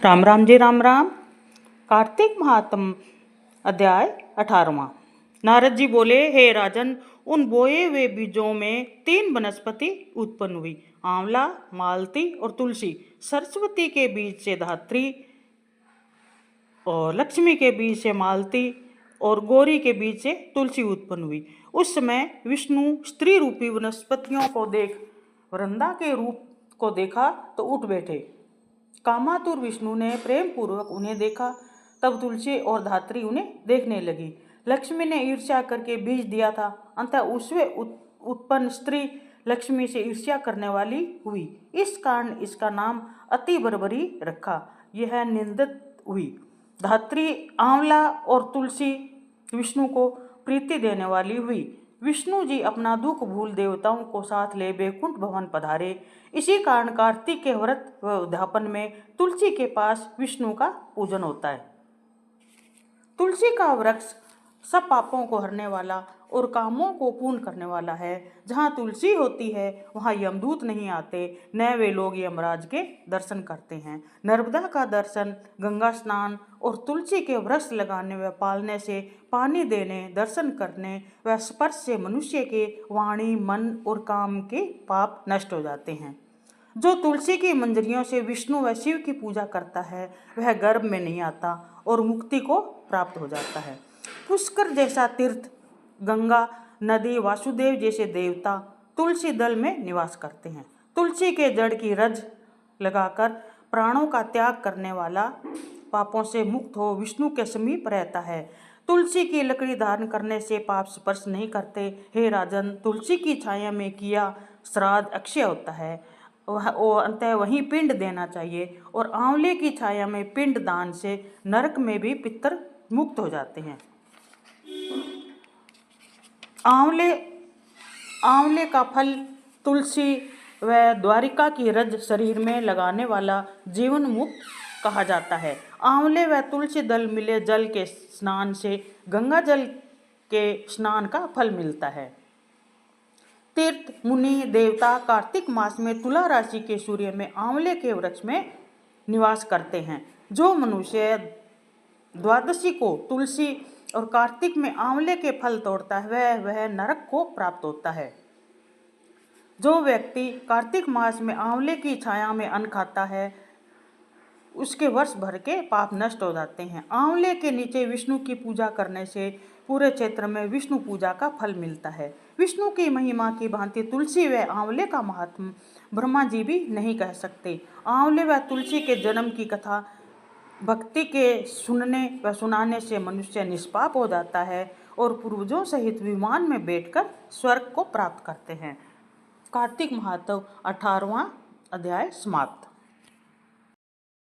राम राम जी राम राम। कार्तिक महात्म अध्याय 18वां। नारद जी बोले, हे राजन, उन बोए हुए बीजों में 3 वनस्पति उत्पन्न हुई, आंवला, मालती और तुलसी। सरस्वती के बीज से धात्री और लक्ष्मी के बीज से मालती और गौरी के बीज से तुलसी उत्पन्न हुई। उस समय विष्णु स्त्री रूपी वनस्पतियों को देख वृंदा के रूप को देखा तो उठ बैठे। कामातुर विष्णु ने प्रेम पूर्वक उन्हें देखा, तब तुलसी और धात्री उन्हें देखने लगी। लक्ष्मी ने ईर्ष्या करके बीज दिया था, अंतः उससे उत्पन्न स्त्री लक्ष्मी से ईर्ष्या करने वाली हुई। इस कारण इसका नाम अति बर्बरी रखा, यह निंदित हुई। धात्री, आंवला और तुलसी विष्णु को प्रीति देने वाली हुई। विष्णु जी अपना दुख भूल देवताओं को साथ ले बैकुंठ भवन पधारे। इसी कारण कार्तिक के व्रत व उद्यापन में तुलसी के पास विष्णु का पूजन होता है। तुलसी का वृक्ष सब पापों को हरने वाला और कामों को पूर्ण करने वाला है। जहाँ तुलसी होती है वहाँ यमदूत नहीं आते, न वे लोग यमराज के दर्शन करते हैं। नर्मदा का दर्शन, गंगा स्नान और तुलसी के वृक्ष लगाने व पालने से, पानी देने, दर्शन करने व स्पर्श से मनुष्य के वाणी, मन और काम के पाप नष्ट हो जाते हैं। जो तुलसी की मंजरियों से विष्णु व शिव की पूजा करता है वह गर्भ में नहीं आता और मुक्ति को प्राप्त हो जाता है। पुष्कर जैसा तीर्थ, गंगा नदी, वासुदेव जैसे देवता तुलसी दल में निवास करते हैं। तुलसी के जड़ की रज लगाकर प्राणों का त्याग करने वाला पापों से मुक्त हो विष्णु के समीप रहता है। तुलसी की लकड़ी धारण करने से पाप स्पर्श नहीं करते। हे राजन, तुलसी की छाया में किया श्राद्ध अक्षय होता है, अंतः वहीं पिंड देना चाहिए। और आंवले की छाया में पिंड दान से नरक में भी पितर मुक्त हो जाते हैं। आंवले का फल तुलसी व द्वारिका की रज शरीर में लगाने वाला जीवन मुक्त कहा जाता है। आंवले व तुलसी दल मिले जल के स्नान से गंगा जल के स्नान का फल मिलता है। तीर्थ, मुनि, देवता कार्तिक मास में तुला राशि के सूर्य में आंवले के वृक्ष में निवास करते हैं। जो मनुष्य द्वादशी को तुलसी और कार्तिक में आंवले के फल तोड़ता है वह नरक को प्राप्त होता है। जो व्यक्ति कार्तिक मास में आंवले की छाया में अन्न खाता है उसके वर्ष भर के पाप नष्ट हो जाते हैं। आंवले के नीचे विष्णु की पूजा करने से पूरे क्षेत्र में विष्णु पूजा का फल मिलता है। विष्णु की महिमा की भांति तुलसी व आंवले का महात्म ब्रह्मा जी भी नहीं कह सकते। आंवले व तुलसी के जन्म की कथा भक्ति के सुनने व सुनाने से मनुष्य निष्पाप हो जाता है और पूर्वजों सहित विमान में बैठकर स्वर्ग को प्राप्त करते हैं। कार्तिक महात्म 18वां अध्याय समाप्त।